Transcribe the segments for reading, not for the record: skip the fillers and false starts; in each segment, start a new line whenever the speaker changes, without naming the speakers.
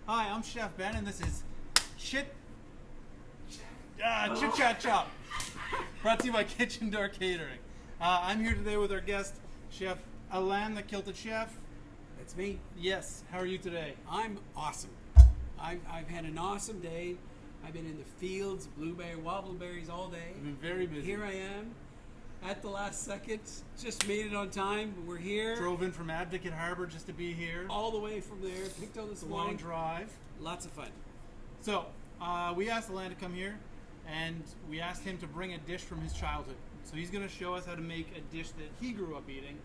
Hi, I'm Chef Ben, and this is Chit Chat Chop, brought to you by Kitchen Door Catering. I'm here today with our guest, Chef Alain, the Kilted Chef.
That's me.
Yes, how are you today?
I'm awesome. I've had an awesome day. I've been in the fields, blueberry, wobbleberries all day.
You've been very busy.
Here I am, at the last second. Just made it on time. We're here.
Drove in from Advocate Harbor just to be here.
All the way from there. Picked up this morning.
Long drive.
Lots of fun.
So, we asked Alain to come here, and we asked him to bring a dish from his childhood. So he's going to show us how to make a dish that he grew up eating,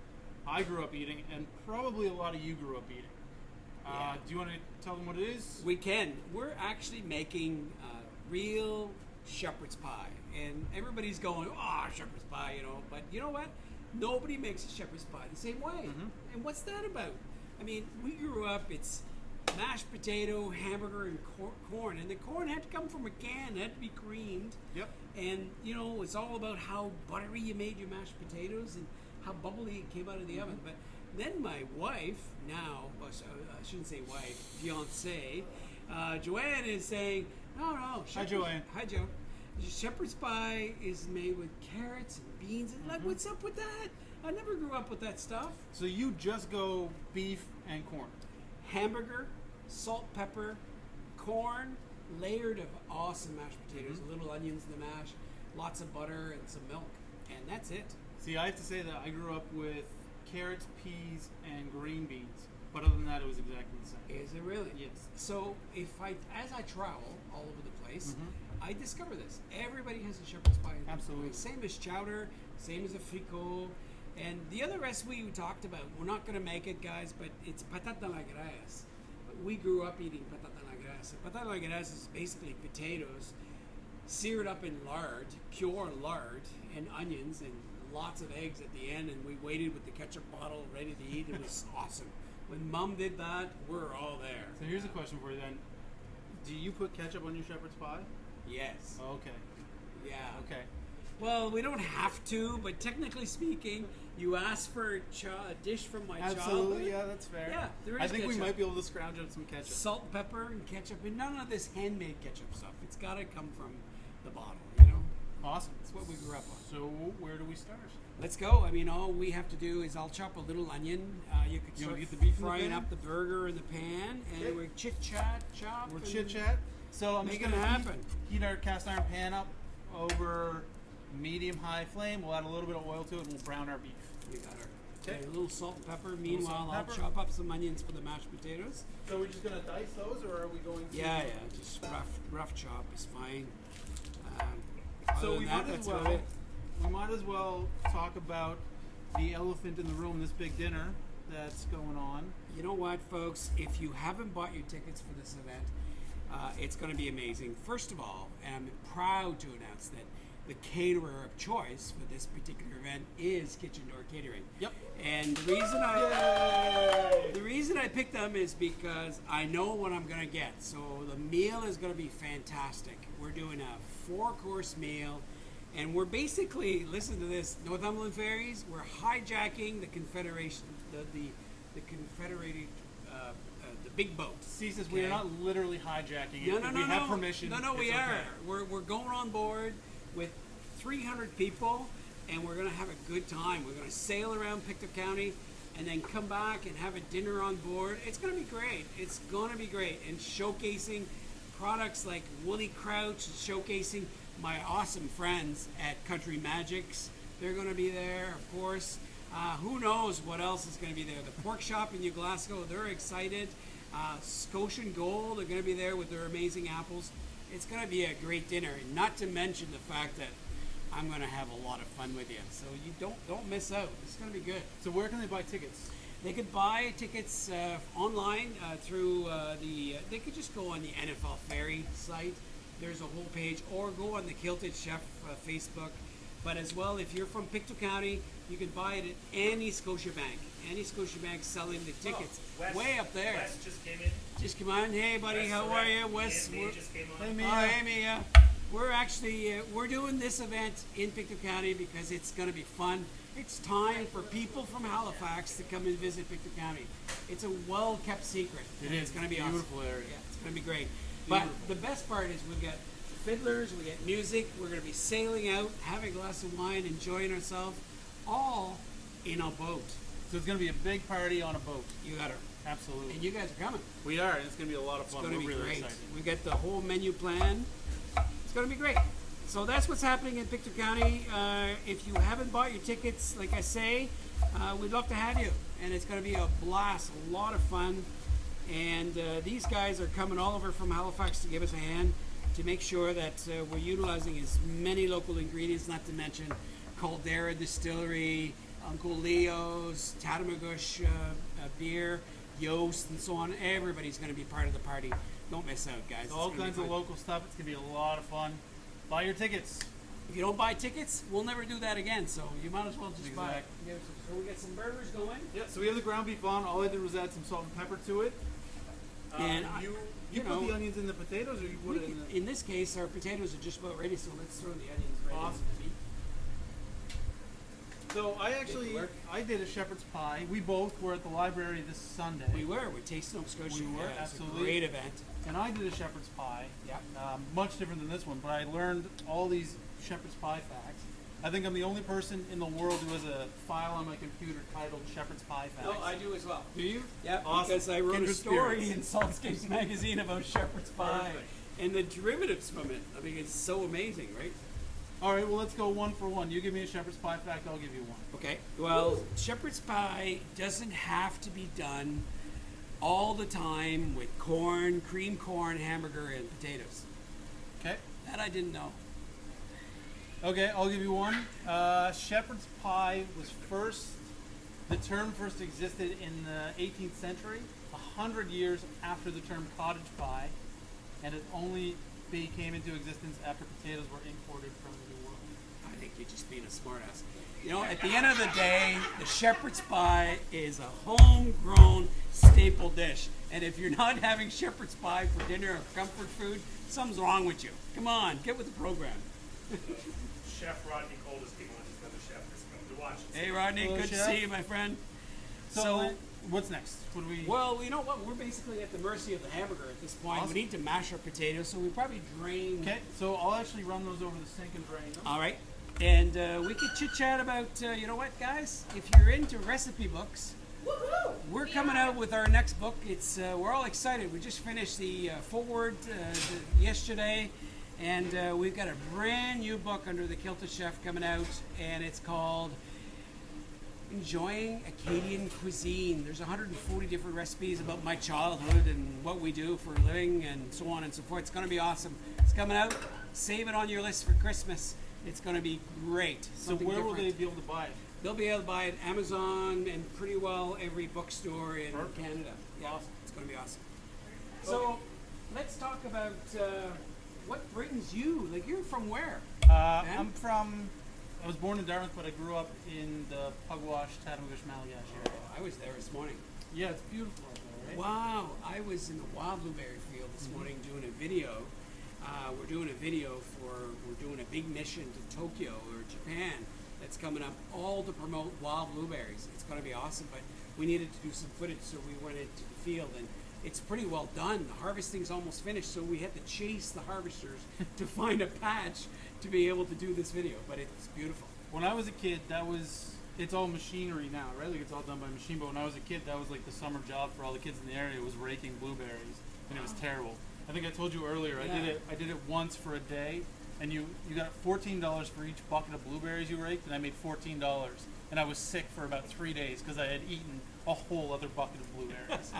I grew up eating, and probably a lot of you grew up eating.
Yeah.
Do you want to tell them what it is?
We can. We're actually making real shepherd's pie. And everybody's going, oh, shepherd's pie, you know. But you know what? Nobody makes a shepherd's pie the same way.
Mm-hmm.
And what's that about? I mean, we grew up, it's mashed potato, hamburger, and corn. And the corn had to come from a can. It had to be creamed.
Yep.
And, you know, it's all about how buttery you made your mashed potatoes and how bubbly it came out of the oven. But then my wife, now, well, I shouldn't say wife, fiance, Joanne is saying, no.
Hi, Joanne.
Hi, Joe. Shepherd's pie is made with carrots and beans. And like, what's up with that? I never grew up with that stuff.
So you just go beef and corn.
Hamburger, salt, pepper, corn, layered of awesome mashed potatoes, little onions in the mash, lots of butter and some milk. And that's it.
See, I have to say that I grew up with carrots, peas, and green beans. But other than that, it was exactly the same.
Is it really?
Yes.
So as I travel all over the place, I discover this. Everybody has a shepherd's pie.
Absolutely.
Same as chowder, same as a fricot. And the other recipe we talked about, we're not going to make it, guys, but it's patata a la grasse. We grew up eating patata a la grasse. Patata a la grasse is basically potatoes seared up in lard, pure lard, and onions, and lots of eggs at the end, and we waited with the ketchup bottle ready to eat. It was awesome. When Mom did that, we're all there.
So here's a question for you then. Do you put ketchup on your shepherd's pie?
Yes.
Okay.
Yeah.
Okay.
Well, we don't have to, but technically speaking, you asked for a dish from my childhood.
Absolutely, yeah, that's fair.
Yeah, there is
I think we
ketchup.
might be able to scrounge out some ketchup.
Salt, pepper, and ketchup, and none of this handmade ketchup stuff. It's got to come from the bottle, you know?
Awesome.
That's what we grew up on.
So where do we start?
Let's go. I mean, all we have to do is I'll chop a little onion. You could start
get the beef in the
frying
pan?
up the burger in the pan, and
Okay.
we're chit-chat, chop.
We're
and
chit-chat. So I'm
make
just
it
going to
happen.
heat our cast iron pan up over medium-high flame. We'll add a little bit of oil to it, and we'll brown our beef.
We got our
Okay.
a little salt and pepper.
salt
Meanwhile,
and
I'll
pepper.
chop up some onions for the mashed potatoes.
So we're just going to dice those, or are we going to...
Yeah, just rough chop is fine.
So
Other
we
than
might,
that,
as
that's about
well,
it.
we might as well talk about the elephant in the room, this big dinner that's going on.
You know what, folks? If you haven't bought your tickets for this event, it's going to be amazing. First of all, and I'm proud to announce that the caterer of choice for this particular event is Kitchen Door Catering.
Yep.
And the reason I picked them is because I know what I'm going to get. So the meal is going to be fantastic. We're doing a 4-course meal, and we're basically, listen to this, Northumberland Ferries, we're hijacking the Confederation, the Confederated, the big boats.
See, since we are not literally hijacking it,
No,
we have permission.
No,
it's
we
okay.
are. We're going on board with 300 people, and we're going to have a good time. We're going to sail around Pictou County and then come back and have a dinner on board. It's going to be great. It's going to be great. And showcasing products like Woolly Crouch, showcasing my awesome friends at Country Magics. They're going to be there, of course. Who knows what else is going to be there. The Pork Shop in New Glasgow, they're excited. Scotia Gold, they're going to be there with their amazing apples. It's going to be a great dinner, and not to mention the fact that I'm going to have a lot of fun with you. So you don't miss out. It's going to be good.
So where can they buy tickets?
They could buy tickets online through they could just go on the NFL Ferry site. There's a whole page, or go on the Kilted Chef Facebook. But as well, if you're from Pictou County, you can buy it at any Scotia bank. Any Scotia bank selling the tickets.
Wes,
way up there.
Wes just came in.
Just come on. Hey, buddy,
Wes,
how are you? Wes.
Anthony just came on.
Hey, Mia.
Oh, hey, Mia. We're actually we're doing this event in Pictou County because it's going to be fun. it's time for people from Halifax to come and visit Pictou County. It's a well-kept secret.
It is.
It's going to be
Beautiful
awesome.
area.
Yeah, it's going to be great.
Beautiful.
But the best part is we've got fiddlers, we get music, we're going to be sailing out, having a glass of wine, enjoying ourselves, all in a boat.
So it's going to be a big party on a boat.
You got her.
Absolutely.
And you guys are coming.
We are, and it's going to be a lot of fun.
It's going to be
We're really
great.
excited.
We got the whole menu plan. It's going to be great. So that's what's happening in Pictou County. If you haven't bought your tickets, like I say, we'd love to have you. And it's going to be a blast, a lot of fun. And these guys are coming all over from Halifax to give us a hand to make sure that we're utilizing as many local ingredients, not to mention Caldera Distillery, Uncle Leo's, Tatamagouche beer, Yost, and so on. Everybody's going to be part of the party. Don't miss out, guys. It's
All
gonna be
kinds of
fun.
local stuff. It's going to be a lot of fun. Buy your tickets.
If you don't buy tickets, we'll never do that again. So you might as well just buy it.
Exactly.
So we get some burgers going.
Yeah, so we have the ground beef on. All I did was add some salt and pepper to it.
And
you put the onions in the potatoes, or you put it in the...
In this case, our potatoes are just about ready, so let's throw the onions right
Awesome.
into the meat.
So I did a shepherd's pie. We both were at the library this Sunday.
We're tasting Nova Scotia.
We were,
Yeah, it's
absolutely.
a great event.
And I did a shepherd's pie.
Yeah.
Much different than this one, but I learned all these shepherd's pie facts. I think I'm the only person in the world who has a file on my computer titled Shepherd's Pie Facts.
No, I do as well.
Do you?
Yeah,
Awesome.
because I wrote
Kindred
a story
spirits.
in Saltscapes magazine about shepherd's pie
Perfect.
and the derivatives from it. I mean, it's so amazing, right?
All right, well, let's go one for one. You give me a shepherd's pie fact, I'll give you one.
Okay. Well, shepherd's pie doesn't have to be done all the time with corn, cream corn, hamburger, and potatoes.
Okay.
That I didn't know.
Okay, I'll give you one. Shepherd's pie was the term first existed in the 18th century, 100 years after the term cottage pie, and it only came into existence after potatoes were imported from the New World.
I think you're just being a smartass. You know, at the end of the day, the shepherd's pie is a homegrown staple dish. And if you're not having shepherd's pie for dinner or comfort food, something's wrong with you. Come on, get with the program.
Chef Rodney Cole is being on. He's got the chef that's come to watch.
Hey, Rodney,
Hello,
good
Chef.
to see you, my friend.
So what's next? What do we...
Well, you know what? We're basically at the mercy of the hamburger at this point.
Awesome.
We need to mash our potatoes, so we probably drain.
Okay, so I'll actually run those over the sink and drain them.
All right. And we could chit-chat about, you know what, guys? If you're into recipe books, we're coming out with our next book. It's we're all excited. We just finished the foreword yesterday, and we've got a brand new book under the Kilted Chef coming out, and it's called Enjoying Acadian Cuisine. There's 140 different recipes about my childhood and what we do for a living and so on and so forth. It's going to be awesome. It's coming out. Save it on your list for Christmas. It's going to be great.
So
Something
where will
different.
they be able to buy it?
They'll be able to buy it at Amazon and pretty well every bookstore in
Perfect.
Canada. Yeah,
Awesome.
it's going to be awesome. So let's talk about what brings you. Like, you're from where?
I was born in Dartmouth, but I grew up in the Pugwash, Tatamagouche, Malagash area.
I was there this morning.
Yeah, it's beautiful out there, right?
Wow, I was in the wild blueberry field this morning doing a video. We're doing a big mission to Tokyo or Japan that's coming up, all to promote wild blueberries. It's going to be awesome, but we needed to do some footage, so we went into the field, and it's pretty well done. The harvesting's almost finished, so we had to chase the harvesters to find a patch to be able to do this video, but it's beautiful.
When I was a kid, it's all machinery now, right? Like, it's all done by machine, but when I was a kid, that was like the summer job for all the kids in the area, was raking blueberries, and it was terrible. I think I told you earlier,
Yeah.
I did it once for a day, and you got $14 for each bucket of blueberries you raked, and I made $14. And I was sick for about 3 days because I had eaten a whole other bucket of blueberries.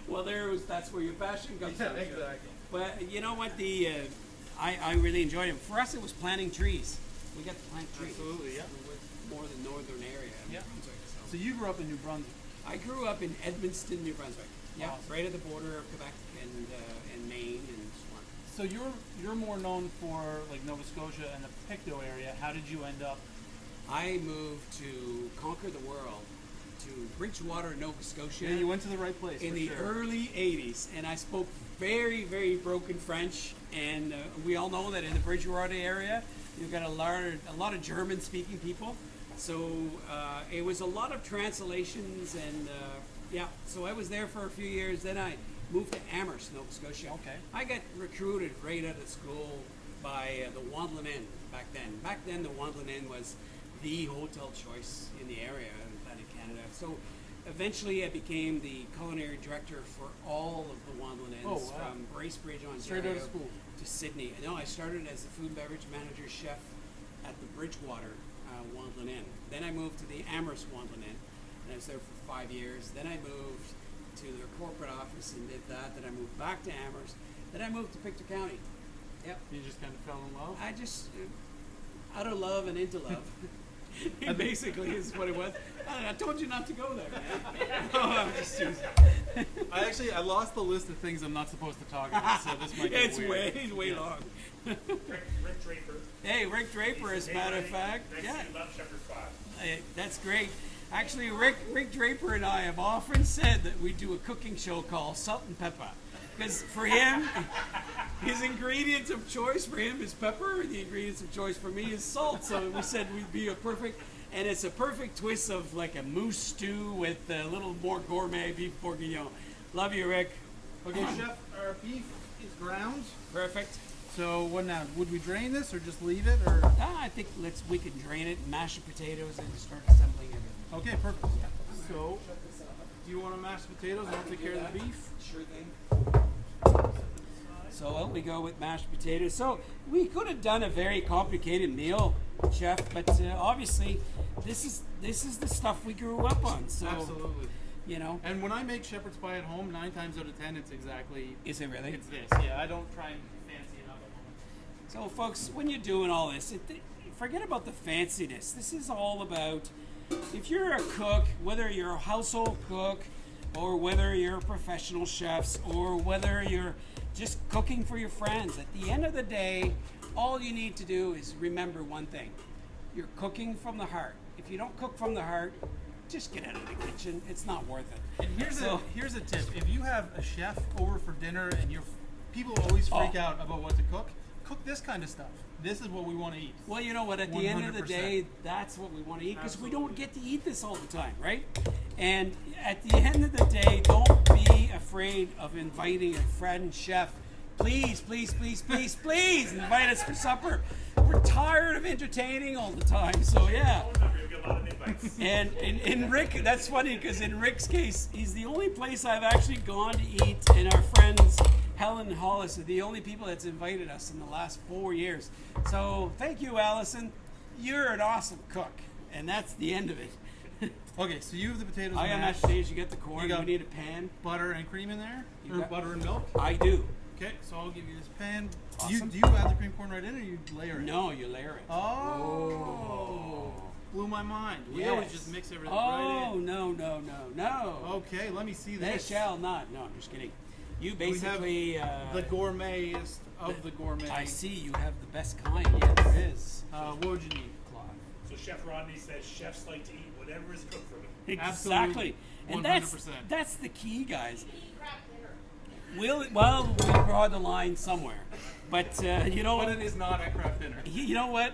Well, that's where your passion comes
Yeah,
from.
exactly.
But you know what? I really enjoyed it. For us, it was planting trees. We got to plant trees.
Absolutely, yeah.
More the northern area. of
Yeah.
New Brunswick, so.
So you grew up in New Brunswick.
I grew up in Edmundston, New Brunswick. Yeah,
Awesome.
right at the border of Quebec and Maine and so on.
So you're more known for like Nova Scotia and the Pictou area. How did you end up?
I moved to conquer the world to Bridgewater, Nova Scotia.
Yeah, you went to the right place.
in
for
the
sure.
early 80s, and I spoke very, very broken French, and we all know that in the Bridgewater area, you've got a lot of German-speaking people, So it was a lot of translations, and so I was there for a few years. Then I moved to Amherst, Nova Scotia.
Okay.
I got recruited right out of school by the Wandlin Inn back then. Back then, the Wandlin Inn was the hotel choice in the area in Atlantic Canada. So eventually I became the culinary director for all of the Wandlin Inns, from Bracebridge, Ontario,
straight out of school
to Sydney. No, I started as the food and beverage manager chef at the Bridgewater Wandlin Inn. Then I moved to the Amherst Wandlin Inn, and I was there for 5 years. Then I moved to their corporate office and did that. Then I moved back to Amherst. Then I moved to Pictou County. Yep.
You just kind of fell in love?
I just, out of love and into love. It basically is what it was. I told you not to go there, man. Oh, I'm just teasing.
I lost the list of things I'm not supposed to talk about, so this might get weird.
It's way long.
Rick Draper.
Hey, Rick Draper, as a matter of fact.
Next
Yeah.
to Love Shepherd's Pie.
That's great. Actually, Rick Draper and I have often said that we do a cooking show called Salt and Pepper. Because for him, his ingredients of choice for him is pepper, and the ingredients of choice for me is salt. So we said we'd be a perfect, and it's a perfect twist of like a moose stew with a little more gourmet beef bourguignon. Love you, Rick.
Okay, Chef, our beef is ground.
Perfect.
So what now? Would we drain this or just leave it, or?
I think we can drain it, mash the potatoes, and start assembling it.
Okay, perfect. So, do you want to mash the potatoes and I'll take care of the beef?
Sure thing. So out we go with mashed potatoes. So we could have done a very complicated meal, Chef, but obviously this is the stuff we grew up on. So
Absolutely.
you know.
And when I make shepherd's pie at home, 9 times out of 10, it's exactly.
Is it really?
It's this. Yeah, I don't try and fancy it up at home.
So folks, when you're doing all this, forget about the fanciness. This is all about, if you're a cook, whether you're a household cook, or whether you're professional chefs, or whether you're just cooking for your friends, at the end of the day, all you need to do is remember one thing. You're cooking from the heart. If you don't cook from the heart, just get out of the kitchen. It's not worth it.
And here's a tip. If you have a chef over for dinner and people always freak out about what to cook this kind of stuff. This is what we want to eat.
Well, you know what? At the end of the
100%.
day, that's what we want to eat, because we don't get to eat this all the time, right? And at the end of the day, don't be afraid of inviting a friend chef. Please, please, please, please, please invite us for supper. We're tired of entertaining all the time, so yeah.
You'll get a lot of invites.
And in Rick, that's funny, because in Rick's case, he's the only place I've actually gone to eat, and our friends Helen and Hollis are the only people that's invited us in the last 4 years. So thank you, Allison. You're an awesome cook, and that's the end of it.
Okay, so you have the potatoes.
I got mashed potatoes. You get the corn.
You
We need a pan.
butter and cream in there,
You
or
got-
butter and milk.
I do.
Okay, so I'll give you this pan.
Awesome.
Do you add the cream corn right in, or you layer it?
No, you layer it.
Oh, blew my mind. We
Yes.
always just mix everything
Oh,
right in.
no.
Okay, let me see
They
this.
shall not. No, I'm just kidding. You
We have
basically
the gourmetest of the gourmet.
I see you have the best kind. Yeah, there is.
What would you need, Claude?
So Chef Rodney says chefs like to eat whatever is cooked for them.
Exactly. And
100%.
that's the key, guys. We draw the line somewhere. But you know
But
what?
it is not at craft dinner.
You know what?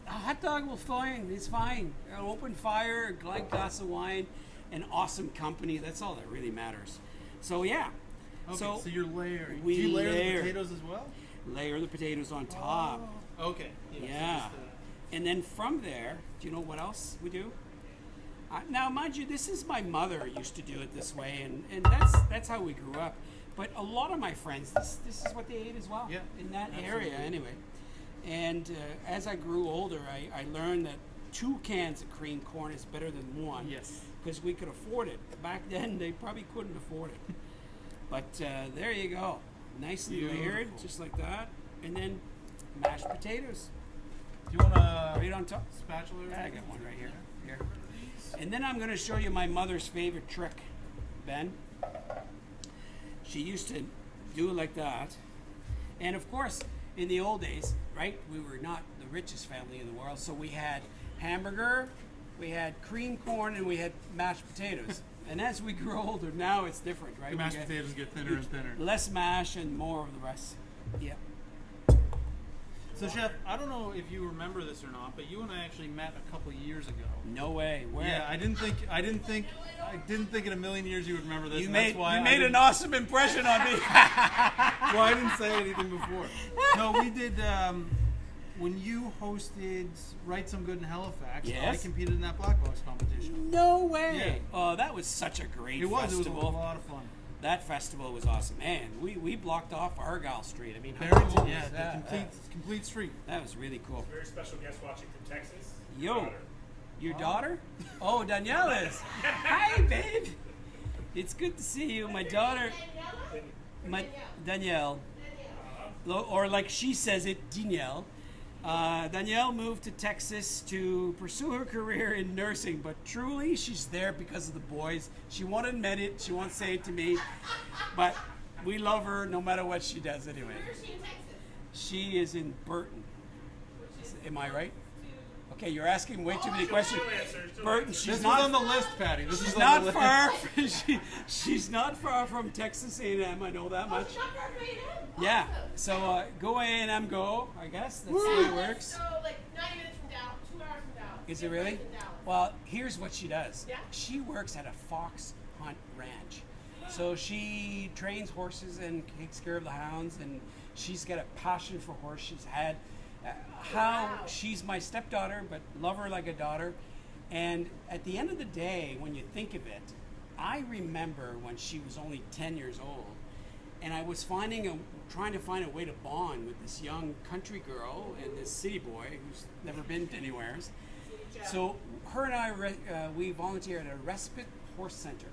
A hot dog will fine. It's fine. An open fire, a glass of wine, and awesome company. That's all that really matters. So yeah.
Okay, so you're layering.
we
Do you layer
layer.
the potatoes as well?
Layer the potatoes on top.
Okay.
Yeah.
So just,
And then from there, do you know what else we do? Now, mind you, this is my mother used to do it this way, and that's how we grew up. But a lot of my friends, this is what they ate as well.
Yeah,
In that
absolutely.
area, anyway. And as I grew older, I learned that 2 cans of cream corn is better than 1.
Yes.
Because we could afford it. Back then, they probably couldn't afford it. But there you go. Nicely layered,
Beautiful.
just like that. And then mashed potatoes.
do you want a
Right on top.
spatula? or
I got one right here. Here. And then I'm going to show you my mother's favorite trick, Ben. She used to do it like that. And of course, in the old days, right, we were not the richest family in the world, so we had hamburger, we had cream corn, and we had mashed potatoes. And as we grow older, now it's different, right?
The
We
mashed
get
potatoes get thinner and thinner.
less mash and more of the rest. Yeah.
So, Chef, I don't know if you remember this or not, but you and I actually met a couple years ago.
No way. Where?
Yeah, I didn't think in a million years you would remember this.
You
and
made
that's why
an awesome impression on me.
Well, I didn't say anything before. No, we did. When you hosted Write Some Good in Halifax, I
Yes.
competed in that black box competition.
No way.
Yeah.
Oh, that was such a great
It was
festival.
a lot of fun.
That festival was awesome. Man, we blocked off Argyle Street. I mean, how
Barrington,
cool
yeah,
was
the
that?
complete street.
That was really cool.
Very special guest watching from Texas.
Yo,
Daughter.
your daughter? Oh, Danielle is. Hi, babe. It's good to see you. My daughter, Danielle, or like she says it, Danielle. Danielle moved to Texas to pursue her career in nursing, but truly she's there because of the boys. She won't admit it. She won't say it to me, but we love her no matter what she does anyway.
Where is she in Texas?
She is in Burton. Am I right? Okay, you're asking way too many questions. Burton, she's
This
not
was on the list, Patty. This
She's
is
not
on the
far.
list.
She's not far from Texas A&M. I know that
Oh,
much.
she's not far from A&M?
Yeah.
Awesome.
So go A&M, go. I guess that's the way it works.
So like 90 minutes from Dallas, 2 hours from Dallas.
Is it
Same
really?
place in Dallas.
Well, here's what she does.
Yeah?
She works at a fox hunt ranch. So she trains horses and takes care of the hounds, and she's got a passion for horse. She's had she's my stepdaughter, but love her like a daughter. And at the end of the day, when you think of it, I remember when she was only 10 years old, and I was trying to find a way to bond with this young country girl and this city boy who's never been anywhere. So her and I, we volunteered at a respite horse center,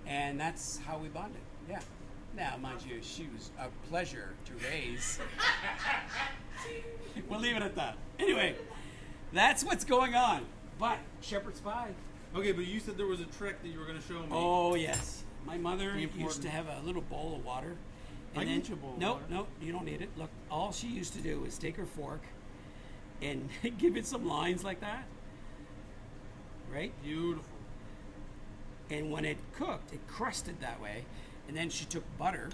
and that's how we bonded. Yeah. Now, mind you, she was a pleasure to raise. We'll leave it at that. Anyway, that's what's going on. But shepherd's pie.
Okay, but you said there was a trick that you were going to show me.
Oh yes, my mother
The
used
important-
to have a little bowl of water.
I can get you a bowl of water.
No, you don't need it. Look, all she used to do was take her fork and give it some lines like that. Right?
Beautiful.
And when it cooked, it crusted that way. And then she took butter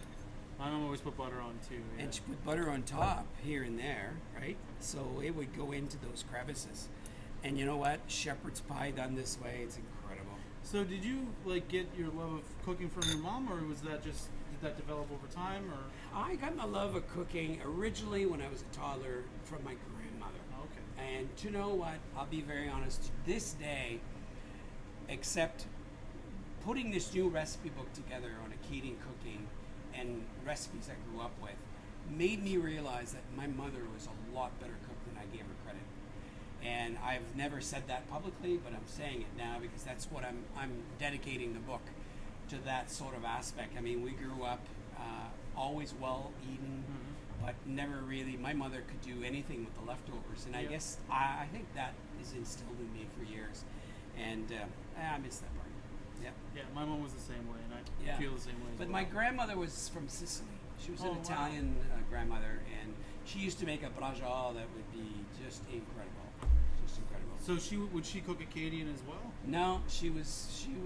My mom always put butter on too. Yeah.
and she put butter on top here and there, right? So it would go into those crevices. And you know what? Shepherd's pie done this way, it's incredible.
So did you like get your love of cooking from your mom, or was that just did that develop over time, or?
I got my love of cooking originally when I was a toddler from my grandmother.
Okay.
And to know what, I'll be very honest, to this day, except putting this new recipe book together on Acadian cooking and recipes I grew up with, made me realize that my mother was a lot better cook than I gave her credit. And I've never said that publicly, but I'm saying it now because that's what I'm dedicating the book to, that sort of aspect. I mean, we grew up always well eaten, but never really, my mother could do anything with the leftovers. And I
Yeah.
guess I think that is instilled in me for years. And I miss that part. Yeah.
Yeah, my mom was the same way, and I
Yeah.
feel the same way. As
But
well.
my grandmother was from Sicily. She was
Oh,
an
wow.
Italian grandmother, and she used to make a braciole that would be just incredible. Just incredible.
So would she cook Acadian as well?
No, she was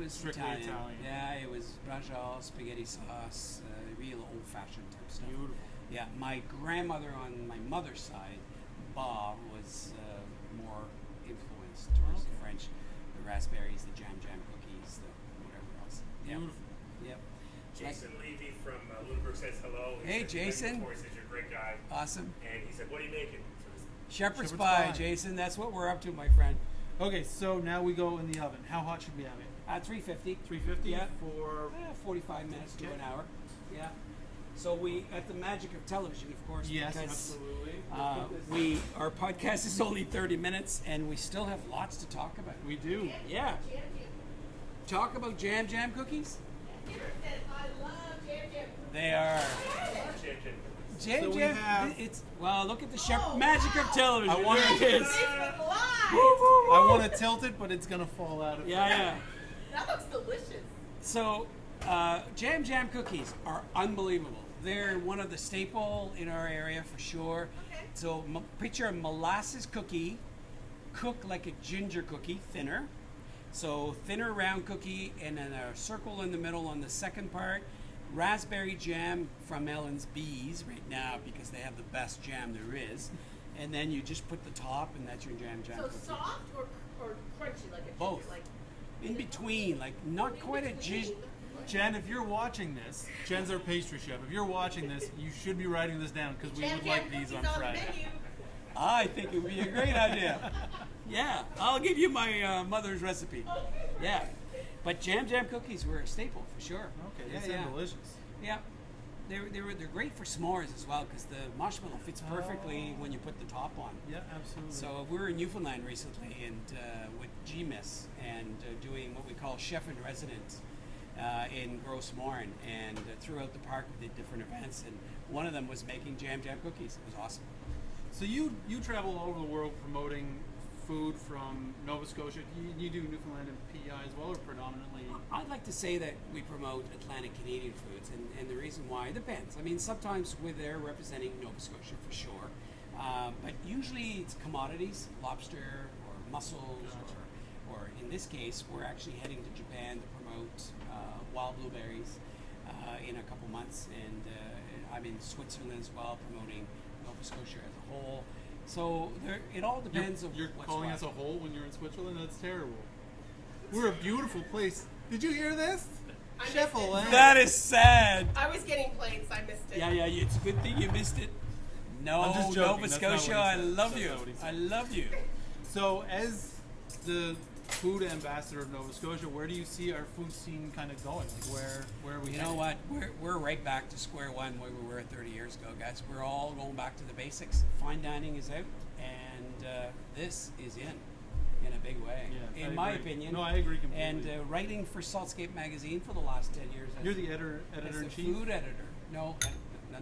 Strictly
Italian.
Italian.
Yeah, it was braciole, spaghetti sauce, real old-fashioned type stuff.
Beautiful.
Yeah, my grandmother on my mother's side, Ba, was more influenced towards the
Okay.
French, the raspberries, the jam cookies, the whatever else. Yeah.
Beautiful.
Yep.
Jason Levy from Lunenburg says hello. He
Hey,
said-
Jason.
Before, he says you're a great guy.
Awesome.
And he said, what are you making for this?
Shepherd's
Shepherd's
pie,
pie.
Jason. That's what we're up to, my friend.
Okay, so now we go in the oven. How hot should we have it?
At 350.
350
Yeah.
for
45 minutes to
Okay.
an hour. Yeah. So we, at the magic of television, of course,
yes,
because
absolutely.
our podcast is only 30 minutes, and we still have lots to talk about.
We do.
Yeah. Talk about jam cookies.
I love jam.
They are
Jam.
So we
jam.
have-
It's well. Look at the magic of television.
I want
There it is.
Facebook Live.
I want to tilt it, but it's gonna fall out.
Yeah.
That looks delicious.
So, jam cookies are unbelievable. They're one of the staple in our area for sure.
Okay.
So, picture a molasses cookie, cooked like a ginger cookie, thinner. So, thinner round cookie, and then a circle in the middle on the second part, raspberry jam from Ellen's Bees right now because they have the best jam there is. And then you just put the top, and that's your jam
So
cookie.
soft or crunchy, like a
Both.
like
In between, like not quite a
between.
Jen, if you're watching this, Jen's our pastry chef. If you're watching this, you should be writing this down because we
Jam
would like
jam
these on
cookies the
Friday.
menu.
I think it would be a great idea. Yeah, I'll give you my mother's recipe. Yeah, but jam cookies were a staple for sure.
Okay,
yeah,
they sound delicious.
Yeah, they're great for s'mores as well because the marshmallow fits perfectly when you put the top on.
Yeah, absolutely.
So we were in Newfoundland recently and with GMIS and doing what we call Chef in Residence in Gros Morne, and throughout the park we did different events, and one of them was making jam cookies. It was awesome.
So you travel all over the world promoting food from Nova Scotia. You do Newfoundland and PEI as well, or predominantly?
I'd like to say that we promote Atlantic Canadian foods, and the reason why, it depends. I mean, sometimes we're there representing Nova Scotia for sure, but usually it's commodities, lobster or mussels, or in this case, we're actually heading to Japan to promote wild blueberries in a couple months, and I'm in Switzerland as well promoting Nova Scotia as a whole. So it all depends on
You're
what's
calling
what.
us a hole when you're in Switzerland? That's terrible. We're a beautiful place. Did you hear this?
I
Chef
missed it.
Alain.
That is sad.
I was getting plates. I missed it.
Yeah, it's a good thing you missed it. No,
I'm just joking.
Nova
That's not what
Scotia,
he
I
said.
love
That's
you.
not what he said.
I love you.
So as the food ambassador of Nova Scotia, where do you see our food scene kind of going? Like where are we
You know what? We're right back to square one where we were 30 years ago, guys. We're all going back to the basics. Fine dining is out, and this is in a big way,
Yeah,
in
I
my
agree.
opinion.
No, I agree completely.
And writing for Saltscape magazine for the last 10 years.
You're the
as
editor in
a
chief.
food editor. No,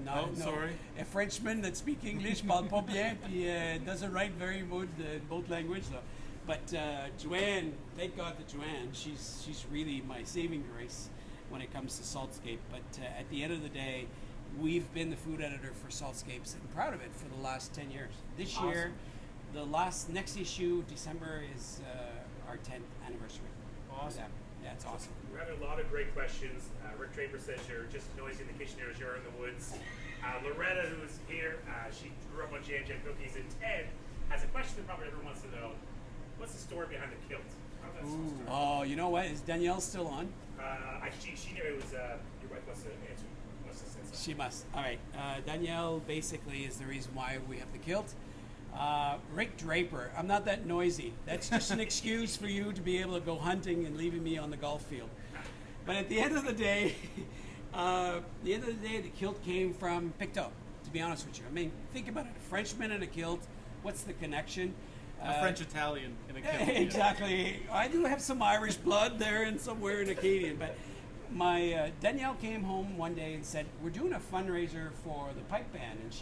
no.
Sorry.
A Frenchman that speaks English, parle pas bien, puis doesn't write very good both languages. So. But Joanne, thank God to Joanne, she's really my saving grace when it comes to Saltscape. But at the end of the day, we've been the food editor for Saltscapes, and proud of it for the last 10 years. This year, the next issue, December, is our 10th anniversary.
Awesome.
Yeah, it's awesome.
We're having a lot of great questions. Rick Draper says you're just noisy in the kitchen here as you're in the woods. Loretta, who's here, she grew up on jam cookies, and Ted has a question that probably everyone wants to know. What's the story behind the kilt? How did that start?
Oh, you know what? Is Danielle still on?
She knew it was your wife. What's the answer? What's the sense?
She must. All right. Danielle basically is the reason why we have the kilt. Rick Draper, I'm not that noisy. That's just an excuse for you to be able to go hunting and leaving me on the golf field. But at the end of the day, the kilt came from Pictou, to be honest with you. I mean, think about it. A Frenchman in a kilt, what's the connection?
A French-Italian in a kilt.
Exactly. I do have some Irish blood there and somewhere in Acadian. But my Danielle came home one day and said, we're doing a fundraiser for the pipe band. And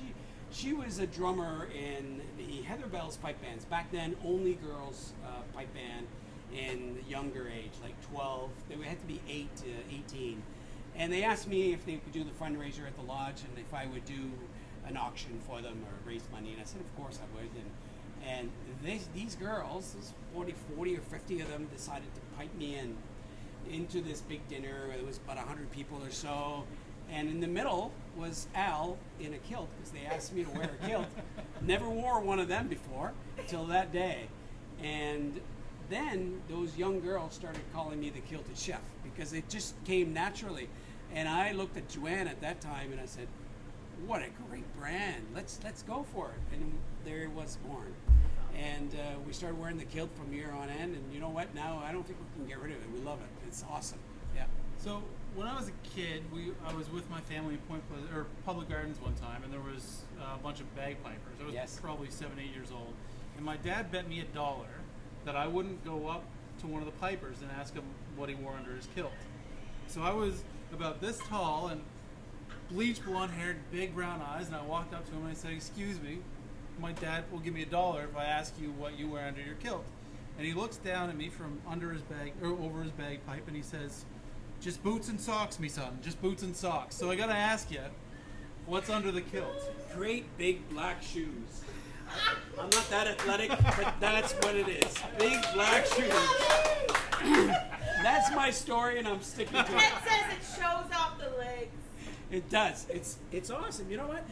she was a drummer in the Heather Bell's pipe bands. Back then, only girls pipe band in the younger age, like 12. They had to be 8 to 18. And they asked me if they could do the fundraiser at the lodge and if I would do an auction for them or raise money. And I said, of course I would. And these girls, there's 40 or 50 of them, decided to pipe me into this big dinner. It was about 100 people or so. And in the middle was Al in a kilt, because they asked me to wear a kilt. Never wore one of them before until that day. And then those young girls started calling me the Kilted Chef, because it just came naturally. And I looked at Joanne at that time and I said, what a great brand. Let's go for it. And there it was born. And we started wearing the kilt from year on end. And you know what? Now I don't think we can get rid of it. We love it. It's awesome. Yeah.
So when I was a kid, I was with my family in Public Gardens one time, and there was a bunch of bagpipers. I was probably 7, 8 years old, and my dad bet me $1 that I wouldn't go up to one of the pipers and ask him what he wore under his kilt. So I was about this tall and bleached blonde haired, big brown eyes, and I walked up to him and I said, "Excuse me, my dad will give me $1 if I ask you what you wear under your kilt." And he looks down at me from under his bag, or over his bagpipe, and he says, "Just boots and socks, me son. Just boots and socks." So I gotta ask you, what's under the kilt?
Great big black shoes. I'm not that athletic, but that's what it is. Big black shoes. That's my story, and I'm sticking to it.
Ted says it shows off the legs.
It does. It's awesome. You know what?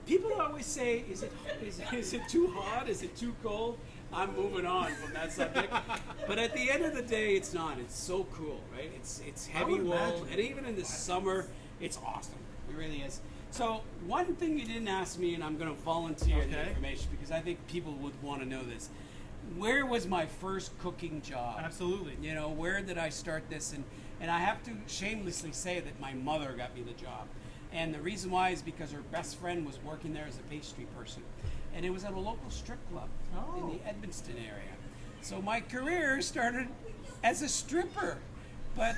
People always say, is it too hot? Is it too cold? I'm moving on from that subject. But at the end of the day, it's not. It's so cool, right? It's heavy wool, and even in the summer, it's awesome. It really is. So one thing you didn't ask me, and I'm going to volunteer the information because I think people would want to know this. Where was my first cooking job?
Absolutely.
You know, where did I start this? And I have to shamelessly say that my mother got me the job. And the reason why is because her best friend was working there as a pastry person. And it was at a local strip club in the Edmonton area. So my career started as a stripper, but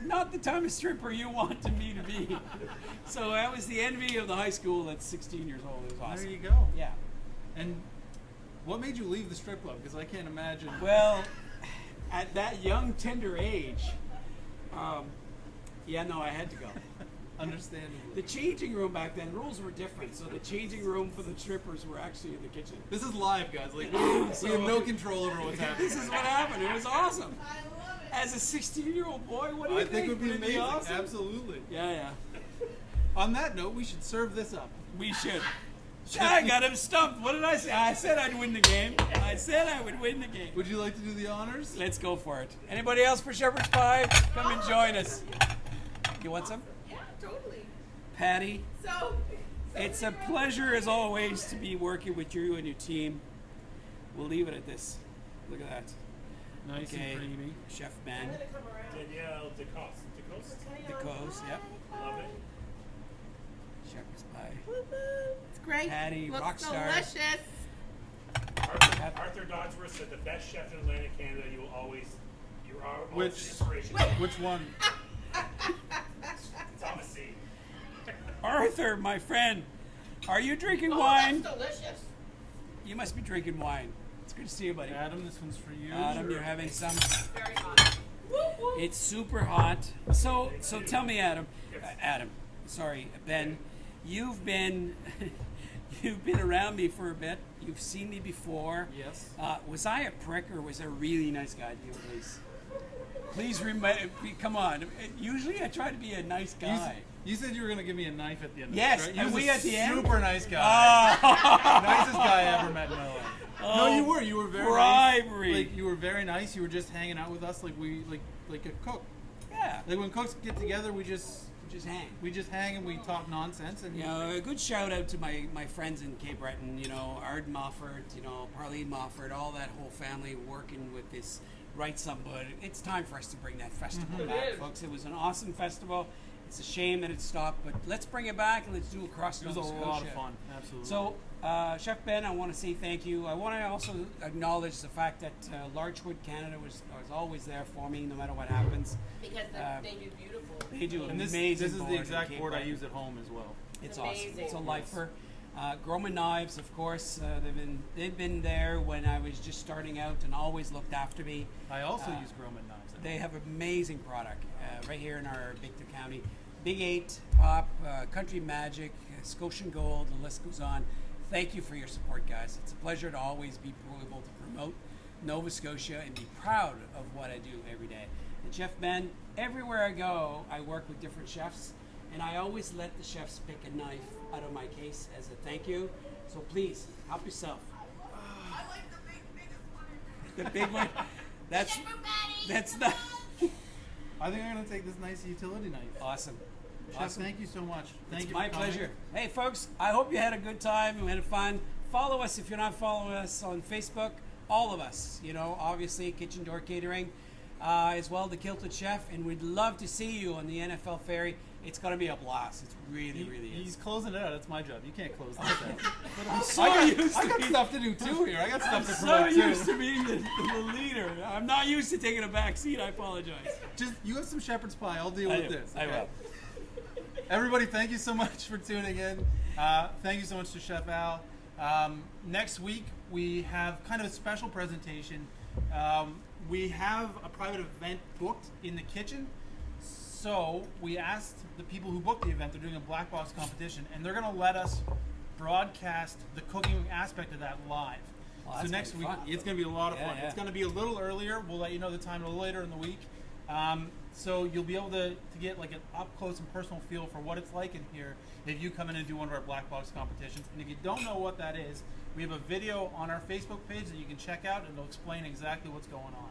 not the type of stripper you wanted me to be. So I was the envy of the high school at 16 years old. It was awesome.
There you go.
Yeah.
And what made you leave the strip club? Because I can't imagine.
Well, at that young, tender age, I had to go.
Understandable.
The changing room back then, rules were different. So the changing room for the strippers were actually in the kitchen.
This is live, guys. Like we have no control over what's happening.
This is what happened. It was awesome. As a 16-year-old boy, what do you think?
I think it would be amazing.
Awesome?
Absolutely.
Yeah.
On that note, we should serve this up.
We should. I got him stumped. What did I say? I said I'd win the game. I said I would win the game.
Would you like to do the honors?
Let's go for it. Anybody else for Shepherd's Pie? Come and join us. You want some?
Yeah, totally.
Patty,
So
it's a pleasure as always to be working with you and your team. We'll leave it at this. Look at that.
Nice
Okay.
and creamy.
Chef
I'm
Ben.
gonna come around.
Danielle DeCoste.
The coast, yep.
Love it.
Shepherd's Pie.
It's great.
Patty,
Looks
rock star.
delicious.
Arthur Dodsworth said the best chef in Atlantic Canada. You are always
Which-
inspiration.
Which one?
Thomas C.
Arthur, my friend, are you drinking
Oh,
wine?
that's delicious.
You must be drinking wine. It's good to see you, buddy.
Adam, this one's for you.
Adam, you're having some.
Very hot. Woo, woo.
It's super hot. So tell me, Ben, you've been around me for a bit. You've seen me before.
Yes.
Was I a prick or was I a really nice guy to you, please? Please come on. Usually I try to be a nice guy.
You said you were going to give me a knife at the end of
Yes,
this, right?
and
You was
we
a
at the end?
super nice guy.
Oh,
Nicest guy I ever met in my life. No, you were. You were very
bribery.
nice. Like you were very nice. You were just hanging out with us like a cook.
yeah.
Like when cooks get together, we just
Just hang.
and we talk nonsense. And
You know, a good shout out to my friends in Cape Breton, you know, Ard Mofford, you know, Parleen Mofford, all that whole family working with this Right Somebody. It's time for us to bring that festival back, folks. It was an awesome festival. It's a shame that it stopped, but let's bring it back and let's do it across
it was
Nova
a
Scotia.
lot of fun. Absolutely.
So, Chef Ben, I want to say thank you. I want to also acknowledge the fact that Larchwood Canada was always there for me, no matter what happens.
Because they do beautiful.
They do
and this
amazing
is
board
the
in
exact
Cape
board I
Breton.
use at home as well.
It's
Amazing.
awesome. It's a lifer. Groman Knives, of course, they've been there when I was just starting out and always looked after me.
I also use Groman knives.
They have amazing product right here in our Victor County. Big 8, Pop, Country Magic, Scotian Gold, the list goes on. Thank you for your support, guys. It's a pleasure to always be able to promote Nova Scotia and be proud of what I do every day. And Chef Ben, everywhere I go, I work with different chefs, and I always let the chefs pick a knife out of my case as a thank you. So please, help yourself.
I like the biggest one.
The big one, that's not
I think I'm going to take this nice utility knife.
awesome.
Chef,
Awesome.
thank you so much. Thank
It's
you
my
for coming.
pleasure. Hey, folks, I hope you had a good time and had fun. Follow us if you're not following us on Facebook. All of us, you know, obviously Kitchen Door Catering, as well the Kilted Chef, and we'd love to see you on the NFL Ferry. It's going to be a blast. It's really
He's
is.
closing it out. That's my job. You can't close this out.
I'm so
I
used
got
to being,
stuff to do too here. I got stuff to
so
promote
used
too.
to being the leader. I'm not used to taking a back seat. I apologize.
Just you have some shepherd's pie. I'll deal with this.
I
okay?
will.
Everybody, thank you so much for tuning in. Thank you so much to Chef Al. Next week, we have kind of a special presentation. We have a private event booked in the kitchen. So we asked the people who booked the event, they're doing a black box competition, and they're going to let us broadcast the cooking aspect of that live.
Well,
So
that's
next
gonna be
week,
fun.
it's going to be a lot of
Yeah,
fun.
yeah.
It's going to be a little earlier. We'll let you know the time a little later in the week. So you'll be able to get like an up close and personal feel for what it's like in here if you come in and do one of our black box competitions. And if you don't know what that is, we have a video on our Facebook page that you can check out, and it'll explain exactly what's going on.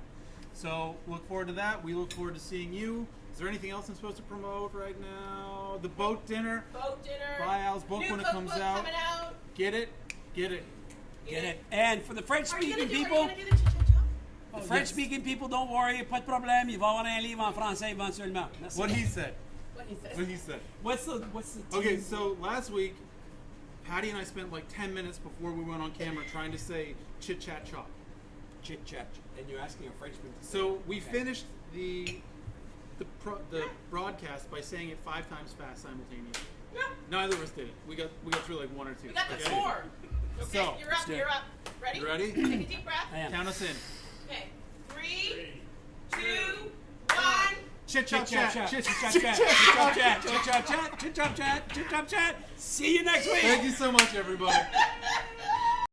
So look forward to that. We look forward to seeing you. Is there anything else I'm supposed to promote right now? The boat dinner.
Boat dinner.
Buy Al's book
New
when it comes
cookbook
out.
coming out.
Get it. Get it.
Get it? And for the French-speaking people, the French-speaking people, don't worry, pas de problème. Il va y avoir un livre en français éventuellement. Merci.
What he said.
What he said.
What he said.
What's the
Okay,
team?
so last week, Patty and I spent like 10 minutes before we went on camera trying to say chit chat chop.
Chit chat, and you're asking a Frenchman to say
So
it.
we
Okay.
finished the broadcast by saying it 5 times fast simultaneously.
Yeah.
Neither of us did it. We got through like 1 or 2.
We got the
Okay?
score. Okay,
So,
you're up.
do it.
You're up. Ready?
You ready?
Take a deep breath.
I am.
Count us in.
Okay. 3, 2, 1.
Chit
Chit
chat
chat
chat.
chat, chit chat chat, chit chat chat, chit chat chat, chit chat chat, chit chat chat. See you next week.
Thank you so much, everybody.